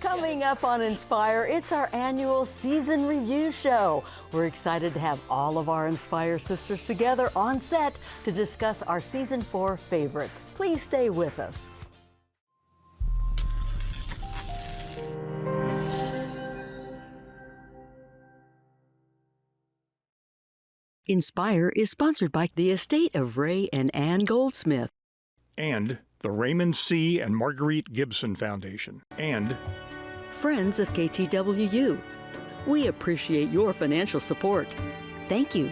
Coming up on Inspire, it's our annual season review show. We're excited to have all of our Inspire sisters together on set to discuss our season 4 favorites. Please stay with us. Inspire is sponsored by the estate of Ray and Ann Goldsmith, and the Raymond C. and Marguerite Gibson Foundation, and Friends of KTWU. We appreciate your financial support. Thank you.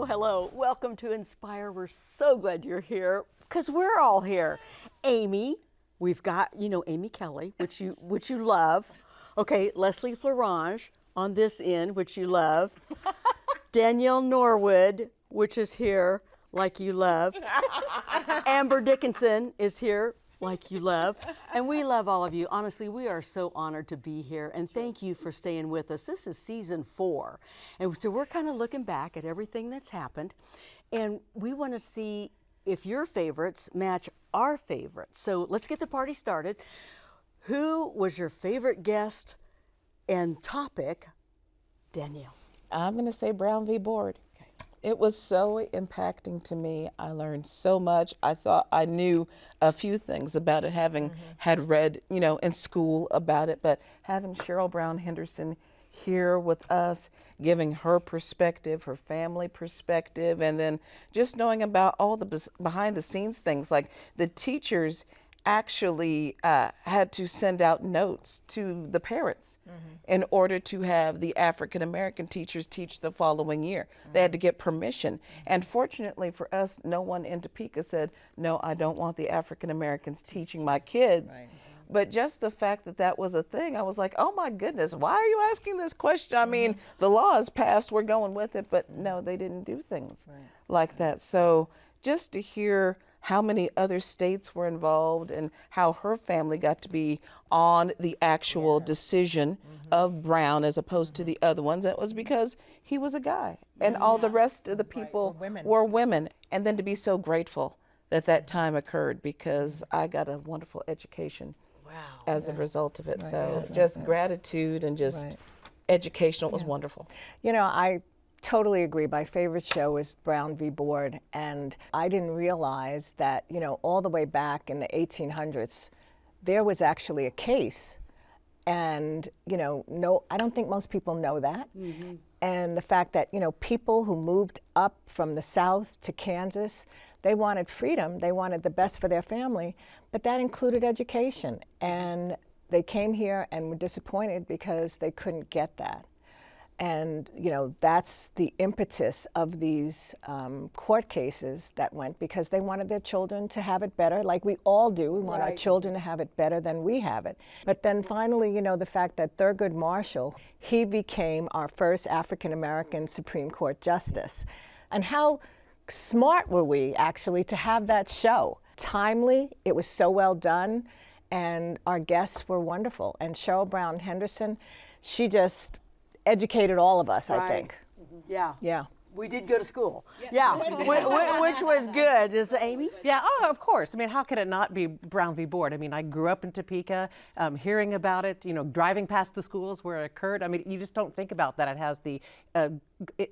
Hello, welcome to Inspire. We're so glad you're here because we're all here. Amy, we've got, Amy Kelly, which you love. Okay, Leslie Florange on this end, which you love. Danielle Norwood, which is here, like you love. Amber Dickinson is here, like you love. And we love all of you. Honestly, we are so honored to be here, and thank you for staying with us. This is season 4, and so we're kind of looking back at everything that's happened, and we want to see if your favorites match our favorites. So let's get the party started. Who was your favorite guest and topic? Danielle. I'm going to say Brown v. Board. It was so impacting to me. I learned so much. I thought I knew a few things about it, having had read, in school about it, but having Cheryl Brown Henderson here with us, giving her perspective, her family perspective, and then just knowing about all the behind the scenes things, like the teachers actually had to send out notes to the parents in order to have the African American teachers teach the following year. They had to get permission. And fortunately for us, no one in Topeka said, no, I don't want the African Americans teaching my kids. Right. But just the fact that that was a thing, I was like, oh my goodness, why are you asking this question? I mean, the law is passed, we're going with it, but no, they didn't do things like that. So just to hear how many other states were involved and how her family got to be on the actual decision of Brown as opposed to the other ones. That was because he was a guy and all the rest of the people were women. And then to be so grateful that that time occurred, because I got a wonderful education as a result of it. So just gratitude and just educational. It was wonderful. I totally agree. My favorite show is Brown v. Board, and I didn't realize that, all the way back in the 1800s, there was actually a case, and, I don't think most people know that. And the fact that, people who moved up from the South to Kansas, they wanted freedom, they wanted the best for their family, but that included education. And they came here and were disappointed because they couldn't get that. And, that's the impetus of these court cases that went, because they wanted their children to have it better, like we all do. We want our children to have it better than we have it. But then finally, the fact that Thurgood Marshall, he became our first African-American Supreme Court justice. And how smart were we, actually, to have that show? Timely, it was so well done, and our guests were wonderful. And Cheryl Brown Henderson, she just educated all of us, I think. Yeah. We did go to school. Yes. Which was good. Is Amy? Yeah, of course. I mean, how could it not be Brown v. Board? I mean, I grew up in Topeka, hearing about it, driving past the schools where it occurred. I mean, you just don't think about that. It has the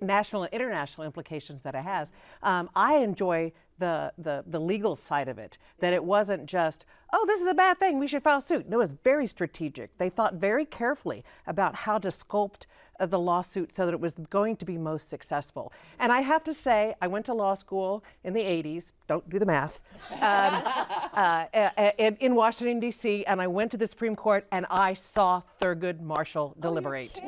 national and international implications that it has. I enjoy the legal side of it, that it wasn't just, oh, this is a bad thing, we should file suit. No, it was very strategic. They thought very carefully about how to sculpt the lawsuit so that it was going to be most successful. And I have to say, I went to law school in the 80s, don't do the math, in Washington, D.C., and I went to the Supreme Court and I saw Thurgood Marshall deliberate.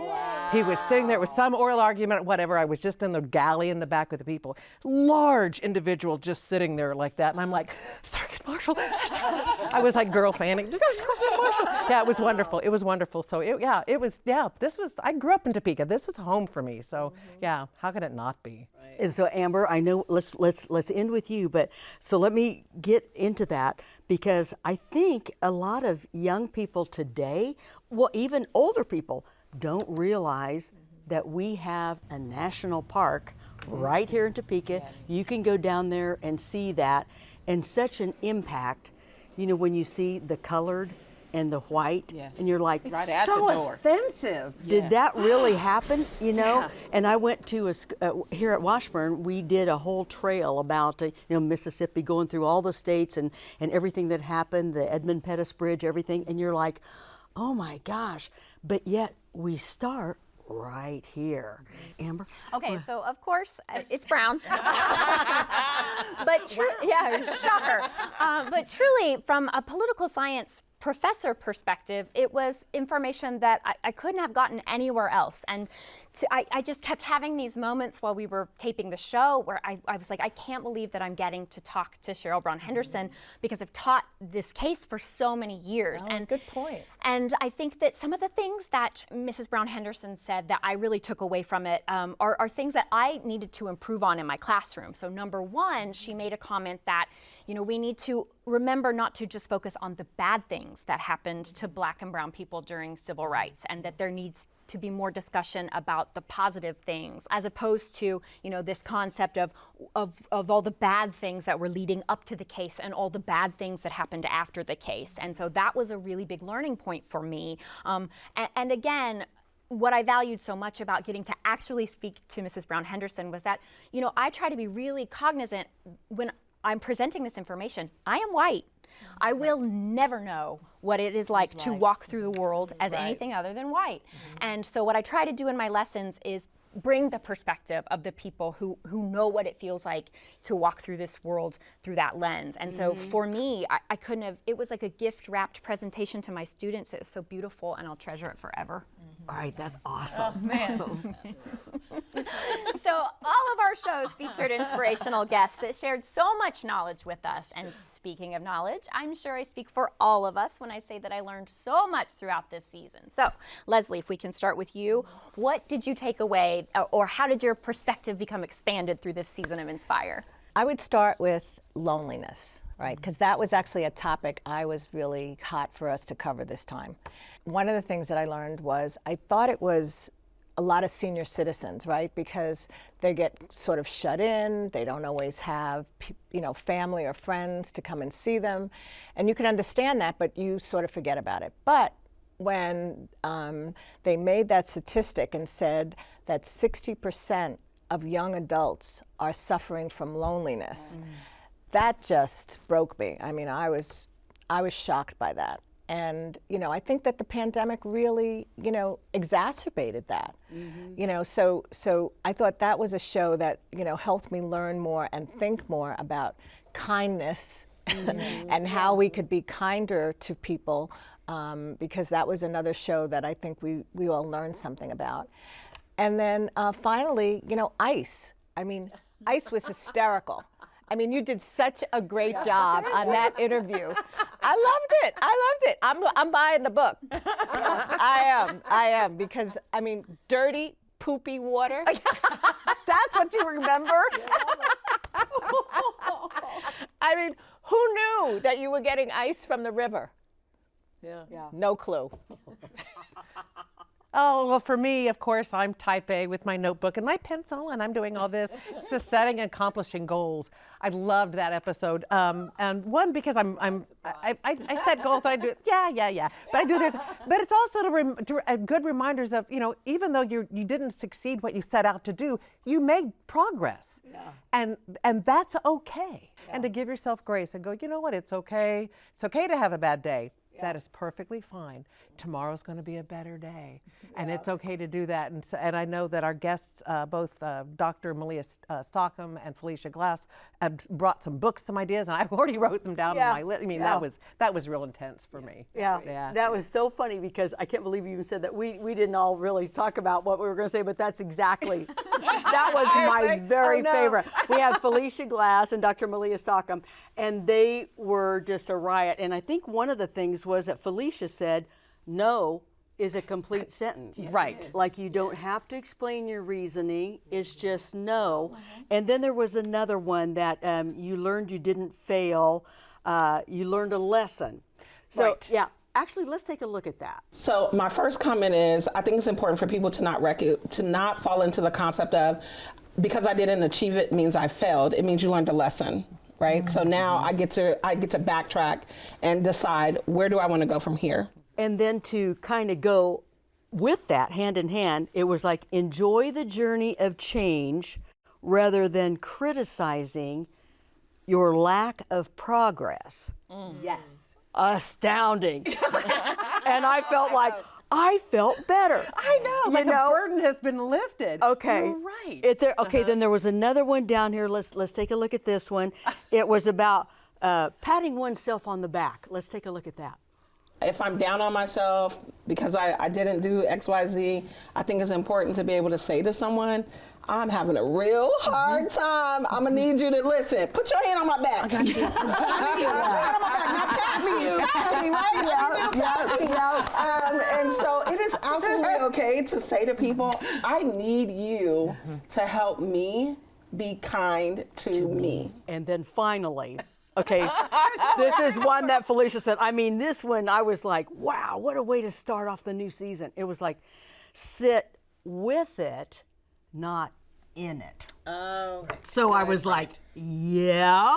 He was sitting there with some oral argument, whatever. I was just in the galley in the back with the people. Large individual just sitting there like that. And I'm like, Thurgood Marshall. I was like girl fanning. There's Thurgood Marshall. Yeah, it was wonderful. It was wonderful. So I grew up in Topeka. This is home for me. So yeah, how could it not be? And so Amber, I know let's end with you, but so let me get into that, because I think a lot of young people today, well, even older people, don't realize that we have a national park right here in Topeka. You can go down there and see that, and such an impact, you know, when you see the colored and the white, and you're like, Right at so the door. offensive. Did that really happen? You know? Yeah. And I went to here at Washburn, we did a whole trail about Mississippi, going through all the states and everything that happened, the Edmund Pettus Bridge, everything, and you're like, oh my gosh, but yet we start right here. Amber? Okay, so of course it's brown, but shocker. But truly, from a political science professor perspective, it was information that I couldn't have gotten anywhere else. And I just kept having these moments while we were taping the show where I was like, I can't believe that I'm getting to talk to Cheryl Brown Henderson, because I've taught this case for so many years. Oh, good point. And I think that some of the things that Mrs. Brown Henderson said that I really took away from it are things that I needed to improve on in my classroom. So number one, she made a comment that, we need to remember not to just focus on the bad things that happened to Black and brown people during civil rights, and that there needs to be more discussion about the positive things, as opposed to, this concept of all the bad things that were leading up to the case and all the bad things that happened after the case. And so that was a really big learning point for me. And again, what I valued so much about getting to actually speak to Mrs. Brown Henderson was that, I try to be really cognizant when I'm presenting this information. I am white. I will never know what it is like to walk through the world as anything other than white. And so what I try to do in my lessons is bring the perspective of the people who know what it feels like to walk through this world through that lens. And so for me, I couldn't have, it was like a gift-wrapped presentation to my students. It was so beautiful, and I'll treasure it forever. All right, that's awesome. Oh, man. Awesome. So all of our shows featured inspirational guests that shared so much knowledge with us. And speaking of knowledge, I'm sure I speak for all of us when I say that I learned so much throughout this season. So Leslie, if we can start with you, what did you take away, or how did your perspective become expanded through this season of Inspire? I would start with loneliness, right? Because that was actually a topic I was really hot for us to cover this time. One of the things that I learned was I thought it was a lot of senior citizens, right? Because they get sort of shut in. They don't always have, family or friends to come and see them. And you can understand that, but you sort of forget about it. But when they made that statistic and said that 60% of young adults are suffering from loneliness, that just broke me. I mean, I was shocked by that. And, I think that the pandemic really, exacerbated that. So I thought that was a show that, helped me learn more and think more about kindness and how we could be kinder to people, because that was another show that I think we all learned something about. And then finally, ICE. I mean, ICE was hysterical. I mean, you did such a great job on that interview. I loved it. I'm buying the book. I am, because, dirty, poopy water. That's what you remember? Who knew that you were getting ice from the river? Yeah. No clue. Oh, well, for me, of course, I'm type A with my notebook and my pencil, and I'm doing all this. It's the setting and accomplishing goals. I loved that episode. And one, because I set goals, I do, yeah. But I do this. But it's also good reminders of, even though you didn't succeed what you set out to do, you made progress. Yeah. And that's okay. Yeah. And to give yourself grace and go, you know what, it's okay. It's okay to have a bad day. That is perfectly fine. Tomorrow's going to be a better day, and it's okay to do that. And I know that our guests, both Dr. Malia Stockham and Felicia Glass, have brought some books, some ideas, and I've already wrote them down on my list. I mean, that was real intense for me. Yeah, that was so funny because I can't believe you even said that. We didn't all really talk about what we were going to say, but that's exactly, that was my very favorite. We had Felicia Glass and Dr. Malia Stockham, and they were just a riot. And I think one of the things was that Felicia said, no is a complete sentence. Right. Like you don't have to explain your reasoning, it's just no. And then there was another one that you learned you didn't fail, you learned a lesson. So yeah, actually let's take a look at that. So my first comment is, I think it's important for people to not fall into the concept of, because I didn't achieve it means I failed. It means you learned a lesson, right? So now I get to backtrack and decide, where do I want to go from here? And then to kind of go with that hand in hand, it was like enjoy the journey of change rather than criticizing your lack of progress. Yes. Astounding. And I felt like I felt better. I know. Like a burden has been lifted. Okay. You're right. Okay, then there was another one down here. Let's take a look at this one. It was about patting oneself on the back. Let's take a look at that. If I'm down on myself because I didn't do X, Y, Z, I think it's important to be able to say to someone, I'm having a real hard time. I'm gonna need you to listen. Put your hand on my back. I got you. I need you to put your hand on my back. Now pat me. Pat me, right? Pat me. And so it is absolutely okay to say to people, I need you to help me be kind to me. And then finally, okay, this is one that Felicia said. I mean, this one, I was like, wow, what a way to start off the new season. It was like, sit with it, not in it. Oh. So I was like, yeah,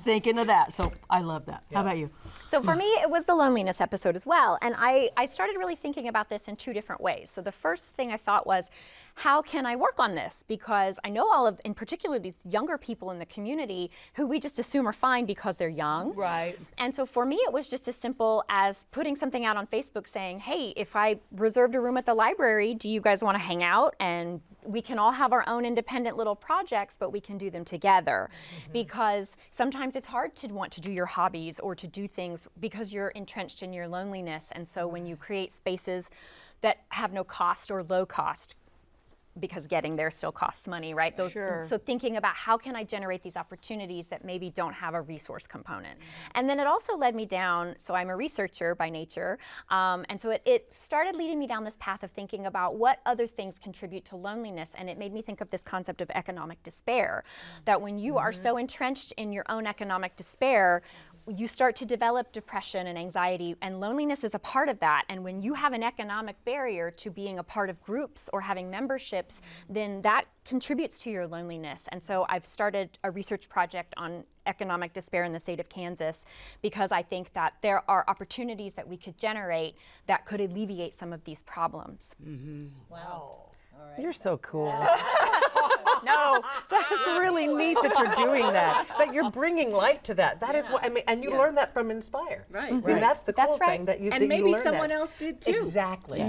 thinking of that. So I love that. How about you? So for me, it was the loneliness episode as well. And I started really thinking about this in two different ways. So the first thing I thought was, how can I work on this? Because I know in particular, these younger people in the community who we just assume are fine because they're young. Right. And so for me, it was just as simple as putting something out on Facebook saying, hey, if I reserved a room at the library, do you guys want to hang out? And we can all have our own independent little projects, but we can do them together. Because sometimes it's hard to want to do your hobbies or to do things because you're entrenched in your loneliness. And so when you create spaces that have no cost or low cost, because getting there still costs money, right? So thinking about how can I generate these opportunities that maybe don't have a resource component. And then it also led me down, so I'm a researcher by nature, and so it started leading me down this path of thinking about what other things contribute to loneliness, and it made me think of this concept of economic despair, that when you are so entrenched in your own economic despair, you start to develop depression and anxiety, and loneliness is a part of that. And when you have an economic barrier to being a part of groups or having memberships, then that contributes to your loneliness. And so I've started a research project on economic despair in the state of Kansas because I think that there are opportunities that we could generate that could alleviate some of these problems. Wow. You're so cool. No, That's really neat that you're doing that you're bringing light to that. That is what I mean, and you learned that from Inspire. Right. I mean, that's the cool thing that you And that maybe you learned someone that. else did too. Exactly.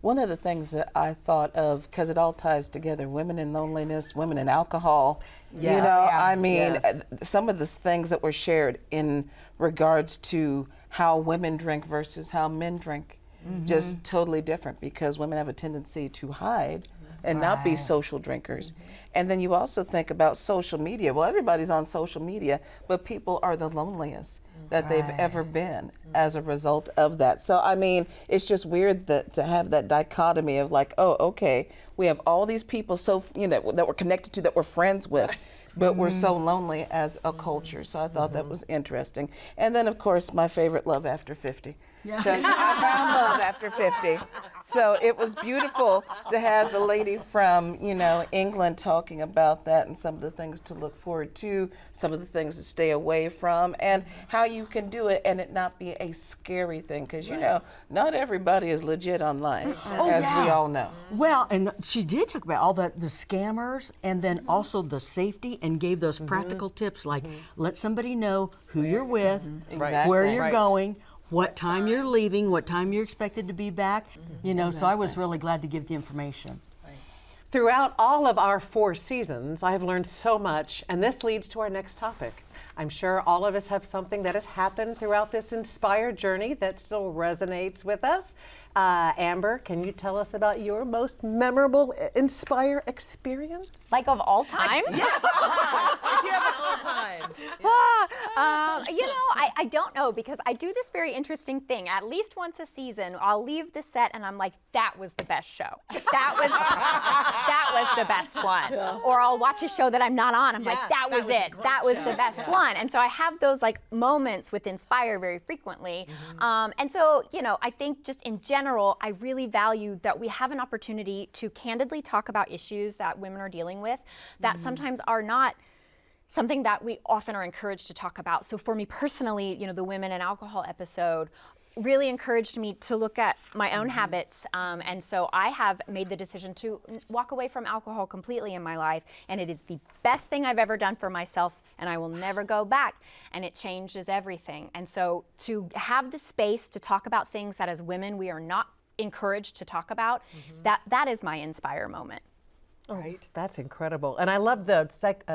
One of the things that I thought of, because it all ties together, women in loneliness, women in alcohol. Yes. I mean, some of the things that were shared in regards to how women drink versus how men drink, just totally different, because women have a tendency to hide and not be social drinkers. And then you also think about social media. Well, everybody's on social media, but people are the loneliest that they've ever been as a result of that. So, I mean, it's just weird that to have that dichotomy of like, oh, okay, we have all these people that we're connected to, that we're friends with, but we're so lonely as a culture. So I thought that was interesting. And then, of course, my favorite, Love After 50. Yeah. I found love after 50. So it was beautiful to have the lady from, England talking about that and some of the things to look forward to, some of the things to stay away from, and how you can do it and it not be a scary thing. Because, not everybody is legit online, as we all know. Well, and she did talk about all the scammers and then also the safety and gave those practical tips like let somebody know who you're with, Exactly. where you're Right. going, what time you're leaving, what time you're expected to be back. So I was really glad to give the information. Throughout all of our 4 seasons, I have learned so much, and this leads to our next topic. I'm sure all of us have something that has happened throughout this Inspire journey that still resonates with us. Amber, can you tell us about your most memorable Inspire experience? Like of all time? If you have an all-time. I don't know because I do this very interesting thing. At least once a season, I'll leave the set and I'm like, that was the best show. That was the best one. Or I'll watch a show that I'm not on. I'm like, that was it. That was the best one. And so I have those like moments with Inspire very frequently. And so, I think just in general, I really value that we have an opportunity to candidly talk about issues that women are dealing with that sometimes are not something that we often are encouraged to talk about. So for me personally, the women and alcohol episode really encouraged me to look at my own habits. And so I have made the decision to walk away from alcohol completely in my life. And it is the best thing I've ever done for myself. And I will never go back. And it changes everything. And so to have the space to talk about things that as women we are not encouraged to talk about, that is my Inspire moment. Right. That's incredible. And I love the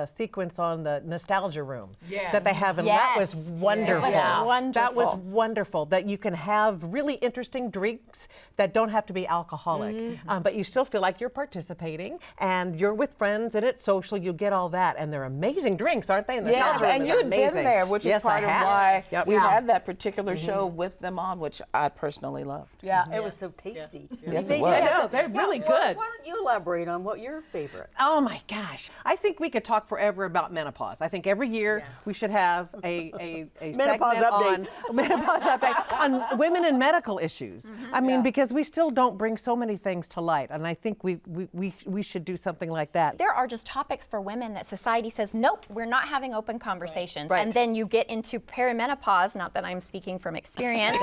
sequence on the nostalgia room that they have. And that was Yes. wonderful. It was That wonderful. was wonderful. That you can have really interesting drinks that don't have to be alcoholic, but you still feel like you're participating and you're with friends and it's social. You get all that. And they're amazing drinks, aren't they? And the Yes, nostalgia room and is you've been amazing. there, which Yes, is part I of have. why Yep. we had that particular show with them on, which I personally loved. Yeah, it was so tasty. Yes, They- it was. I know, they're really good. Why don't you elaborate on what your favorite? Oh my gosh. I think we could talk forever about menopause. I think every year we should have a Menopause segment update. on menopause update on women and medical issues. I mean, because we still don't bring so many things to light. And I think we should do something like that. There are just topics for women that society says, nope, we're not having open conversations. Right. And then you get into perimenopause, not that I'm speaking from experience,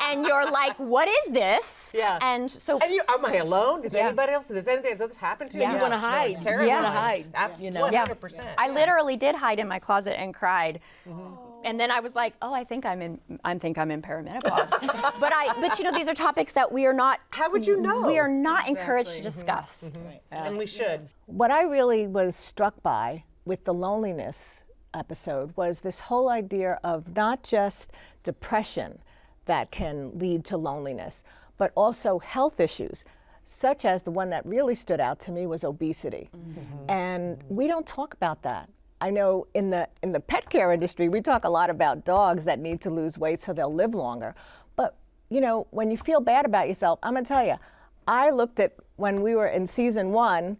and you're like, what is this? Yeah. And so And am I alone? Does anybody else? Does anything? Does this happen to you? You want to hide. It's You terrifying. want to hide. Absolutely. 100%. I literally did hide in my closet and cried. And then I was like, oh, I think I'm in perimenopause. but these are topics that we are not. How would you know? We are not encouraged to discuss. And we should. What I really was struck by with the loneliness episode was this whole idea of not just depression that can lead to loneliness, but also health issues, such as the one that really stood out to me was obesity. And we don't talk about that. I know in the pet care industry, we talk a lot about dogs that need to lose weight so they'll live longer. But, when you feel bad about yourself, I'm gonna tell you, I looked at when we were in season 1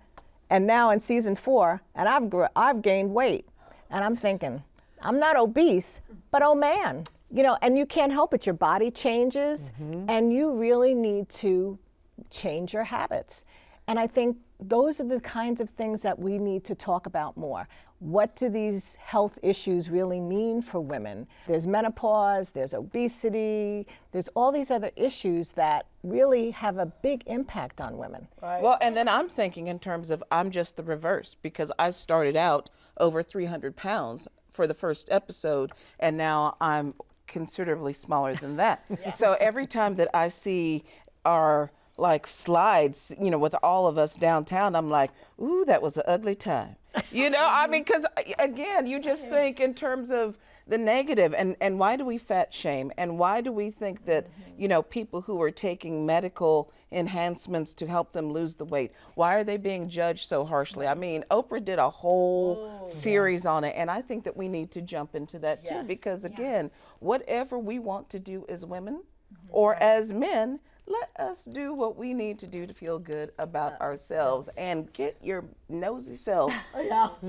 and now in season 4, and I've gained weight. And I'm thinking, I'm not obese, but oh man, and you can't help it, your body changes, and you really need to change your habits. And I think those are the kinds of things that we need to talk about more. What do these health issues really mean for women? There's menopause, there's obesity, there's all these other issues that really have a big impact on women. Well, and then I'm thinking in terms of I'm just the reverse because I started out over 300 pounds for the first episode, and now I'm considerably smaller than that. So every time that I see our slides, with all of us downtown, I'm like, ooh, that was an ugly time. I mean, because again, you just think in terms of the negative, and why do we fat shame? And why do we think that, people who are taking medical enhancements to help them lose the weight, why are they being judged so harshly? I mean, Oprah did a whole series on it, and I think that we need to jump into that too, because again, whatever we want to do as women or as men, let us do what we need to do to feel good about ourselves and get your nosy self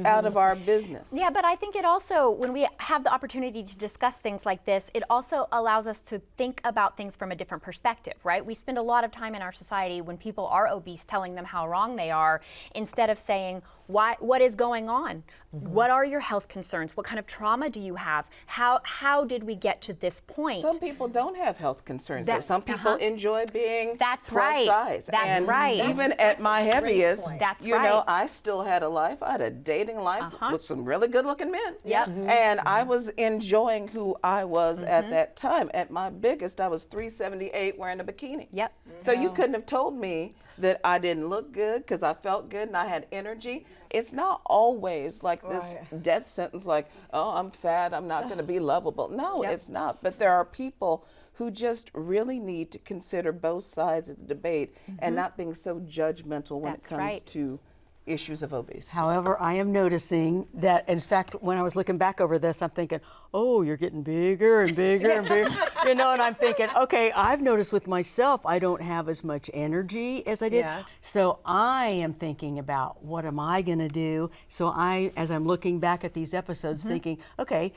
out of our business. Yeah, but I think it also, when we have the opportunity to discuss things like this, it also allows us to think about things from a different perspective, right? We spend a lot of time in our society when people are obese telling them how wrong they are, instead of saying, what is going on? What are your health concerns? What kind of trauma do you have? How did we get to this point? Some people don't have health concerns. Though. That- Some people enjoy being That's plus right. size. That's and right. Even at my heaviest, That's you know, right. I still had a life. I had a dating life with some really good-looking men. Yep. And I was enjoying who I was at that time. At my biggest, I was 378 wearing a bikini. Yep. So you couldn't have told me that I didn't look good because I felt good and I had energy. It's not always like this death sentence like, oh, I'm fat, I'm not going to be lovable. No, it's not. But there are people who just really need to consider both sides of the debate and not being so judgmental when That's it comes right. to issues of obesity. However, I am noticing that, in fact, when I was looking back over this, I'm thinking, oh, you're getting bigger and bigger and bigger, you know, and I'm thinking, okay, I've noticed with myself, I don't have as much energy as I did. Yeah. So I am thinking about what am I going to do? So as I'm looking back at these episodes, thinking, okay,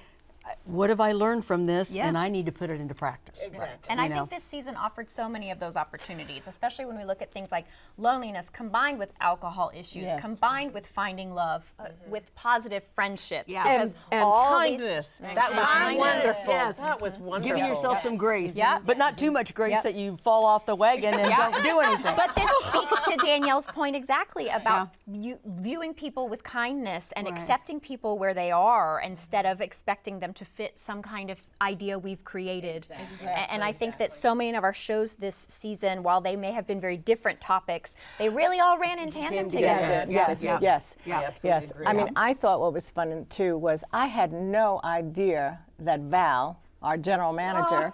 what have I learned from this? Yeah. And I need to put it into practice. Exactly. And I think this season offered so many of those opportunities, especially when we look at things like loneliness combined with alcohol issues, combined with finding love, with positive friendships. Yeah. And all these- kindness. That was Kindness, wonderful. yes. That was wonderful. Giving yourself some grace, Yeah. but not too much grace Yep. that you fall off the wagon and don't do anything. But this speaks to Danielle's point exactly about you viewing people with kindness and accepting people where they are instead of expecting them to fit some kind of idea we've created. And I think that so many of our shows this season, while they may have been very different topics, they really all ran in tandem together. Yes. absolutely agree. I mean, I thought what was fun too was I had no idea that Val, our general manager,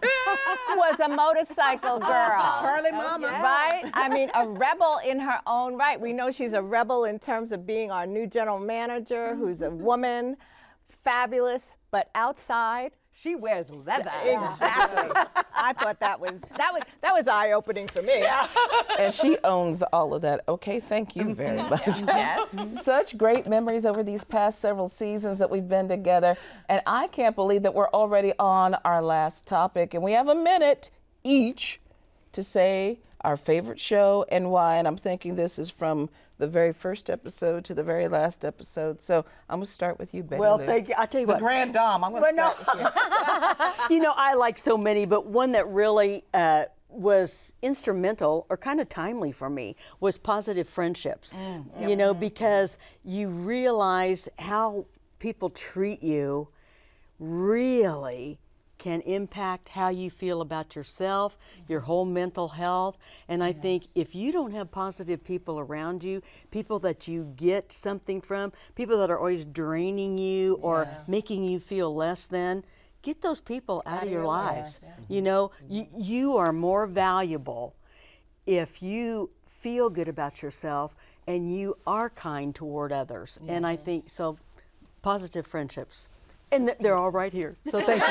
was a motorcycle girl. Charlie Mama. Right? I mean, a rebel in her own right. We know she's a rebel in terms of being our new general manager, who's a woman, fabulous, but outside. She wears leather. Exactly. I thought that was eye-opening for me. And she owns all of that. Okay, thank you very much. Yes. Such great memories over these past several seasons that we've been together. And I can't believe that we're already on our last topic. And we have a minute each to say our favorite show and why. And I'm thinking this is from the very first episode to the very last episode. So I'm going to start with you, Betty Well, Lou. thank you. I'll tell you The what. Grand Dame. I'm going to start with you. You know, I like so many, but one that really was instrumental or kind of timely for me was Positive Friendships. You know, because you realize how people treat you really can impact how you feel about yourself, your whole mental health. And I think if you don't have positive people around you, people that you get something from, people that are always draining you or making you feel less than, get those people out of your lives. You know, you are more valuable if you feel good about yourself and you are kind toward others. And I think so, Positive Friendships. And they're all right here. So thank you.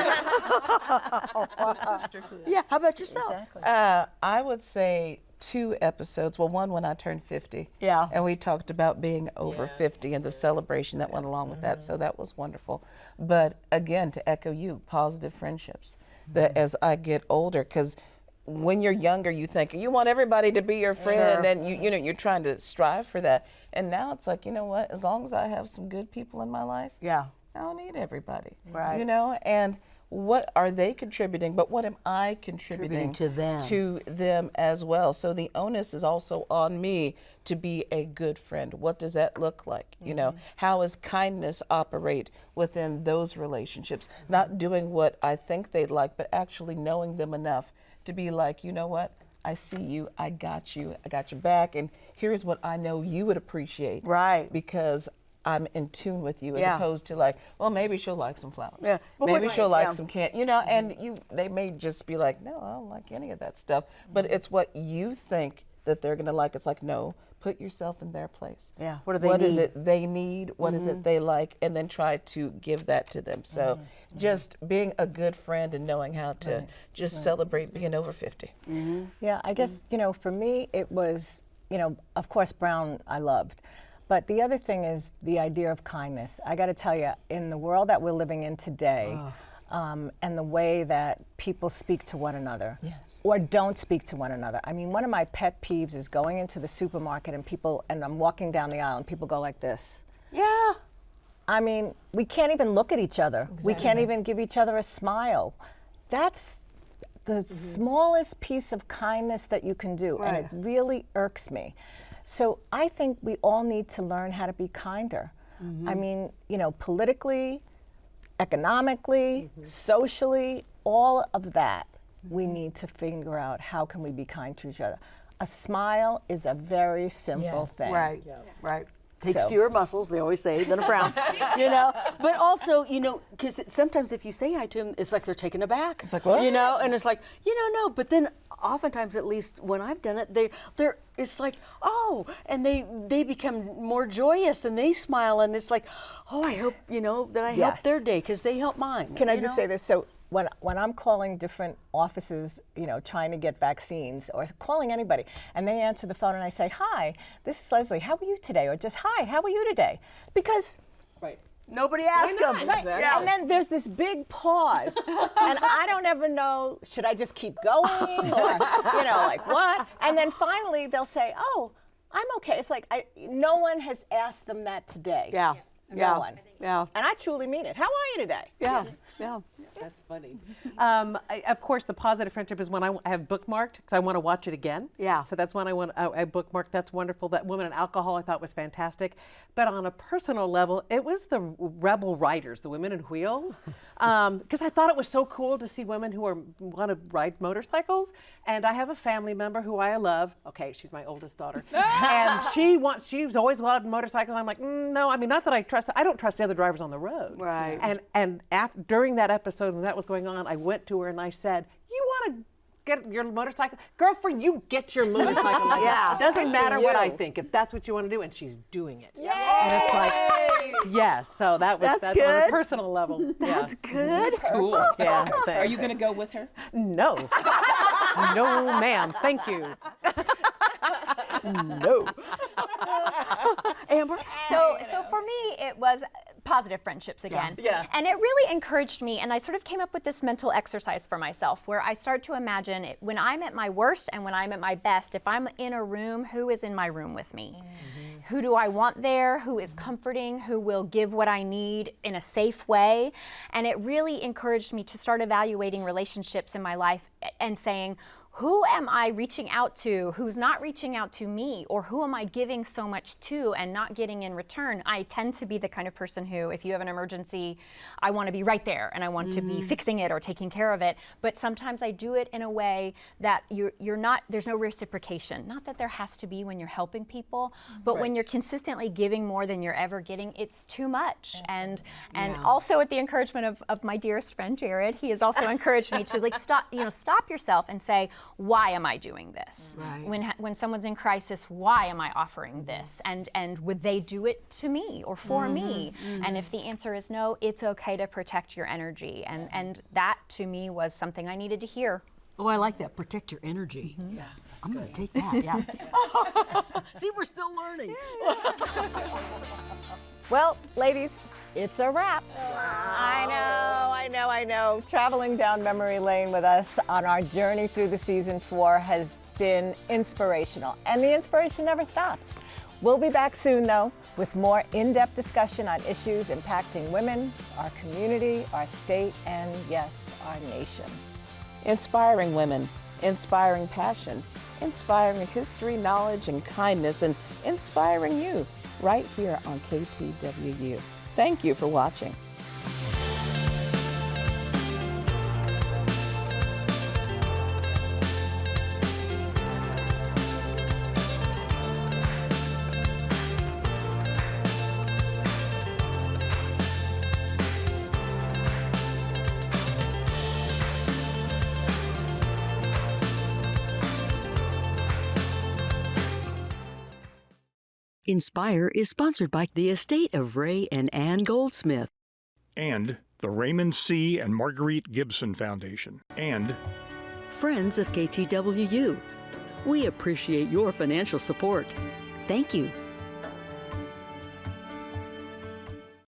Yeah, how about yourself? I would say 2 episodes. Well, one when I turned 50. Yeah. And we talked about being over 50 and the celebration that went along with that. So that was wonderful. But again, to echo you, Positive Friendships. That as I get older, because when you're younger, you think you want everybody to be your friend, and you know you're trying to strive for that. And now it's like, you know what? As long as I have some good people in my life, Yeah. I don't need everybody. Right. You know, and what are they contributing, but what am I contributing to them. to them as well? So the onus is also on me to be a good friend. What does that look like? You know, how does kindness operate within those relationships? Not doing what I think they'd like, but actually knowing them enough to be like, you know what? I see you, I got your back, and here's what I know you would appreciate. Right. Because I'm in tune with you, as Yeah. opposed to like, well, maybe she'll like some flowers. Yeah. But Maybe what- she'll like yeah. some candy, you know, and they may just be like, no, I don't like any of that stuff. But it's what you think that they're gonna like. It's like, no, put yourself in their place. Yeah, what do they What is need? it they need? What is it they like? And then try to give that to them. So just being a good friend and knowing how to just celebrate being over 50. Yeah, I guess, for me, it was, of course, Brown I loved. But the other thing is the idea of kindness. I got to tell you, in the world that we're living in today, and the way that people speak to one another or don't speak to one another. I mean, one of my pet peeves is going into the supermarket and I'm walking down the aisle and people go like this. Yeah. I mean, we can't even look at each other. We can't even give each other a smile. That's the smallest piece of kindness that you can do, and it really irks me. So I think we all need to learn how to be kinder. I mean, politically, economically, socially, all of that, we need to figure out how can we be kind to each other. A smile is a very simple thing. Right, right. Takes So- fewer muscles, they always say, than a frown, But also, because sometimes if you say hi to them, it's like they're taken aback. It's like, what? And it's like, no. But then oftentimes, at least when I've done it, it's like, oh, and they become more joyous and they smile and it's like, oh, I hope, that I help Yes. their day because they help mine. Can I just say this? So when I'm calling different offices, trying to get vaccines or calling anybody, and they answer the phone and I say, hi, this is Leslie, how are you today? Or just, hi, how are you today? Because Nobody asked them. Right. And then there's this big pause, and I don't ever know, should I just keep going or, like what? And then finally they'll say, oh, I'm okay. It's like no one has asked them that today. Yeah. No one. Yeah. And I truly mean it. How are you today? Yeah. That's funny. Of course, the positive friendship is when I have bookmarked because I want to watch it again. Yeah. So that's when I bookmarked. That's wonderful. That Woman in Alcohol I thought was fantastic. But on a personal level, it was the Rebel Riders, the Women in Wheels, because I thought it was so cool to see women who want to ride motorcycles. And I have a family member who I love. Okay, she's my oldest daughter, and she's always loved motorcycles. I'm like, no, I mean, not that I trust. I don't trust the other drivers on the road. Right. And during that episode when that was going on, I went to her and I said, "You want to get your motorcycle, girlfriend? You get your motorcycle." Yeah. It doesn't matter what I you. think if that's what you want to do, and she's doing it. Yay! And it's like, yes. So that's on a good. personal level. That's good. Cool. Yeah. Are Thanks. you going to go with her? No. No, ma'am. Thank you. No. Amber? So for me, it was positive friendships again. Yeah. And it really encouraged me, and I sort of came up with this mental exercise for myself where I start to imagine it, when I'm at my worst and when I'm at my best, if I'm in a room, who is in my room with me? Who do I want there? Who is comforting? Who will give what I need in a safe way? And it really encouraged me to start evaluating relationships in my life and saying, who am I reaching out to who's not reaching out to me? Or who am I giving so much to and not getting in return? I tend to be the kind of person who, if you have an emergency, I want to be right there and I want to be fixing it or taking care of it. But sometimes I do it in a way that you're not, there's no reciprocation. Not that there has to be when you're helping people, but when you're consistently giving more than you're ever getting, it's too much. And also at the encouragement of my dearest friend Jared, he has also encouraged me to stop yourself and say, why am I doing this? Right. When someone's in crisis, why am I offering this? And would they do it to me or for me? And if the answer is no, it's okay to protect your energy. And that to me was something I needed to hear. Oh, I like that. Protect your energy. Yeah. I'm going to take that. Yeah. See, we're still learning. Well, ladies, it's a wrap. I know. Traveling down memory lane with us on our journey through the season 4 has been inspirational, and the inspiration never stops. We'll be back soon, though, with more in-depth discussion on issues impacting women, our community, our state, and yes, our nation. Inspiring women, inspiring passion, inspiring history, knowledge, and kindness, and inspiring you right here on KTWU. Thank you for watching. Inspire is sponsored by the estate of Ray and Ann Goldsmith, And the Raymond C. and Marguerite Gibson Foundation. And Friends of KTWU. We appreciate your financial support. Thank you.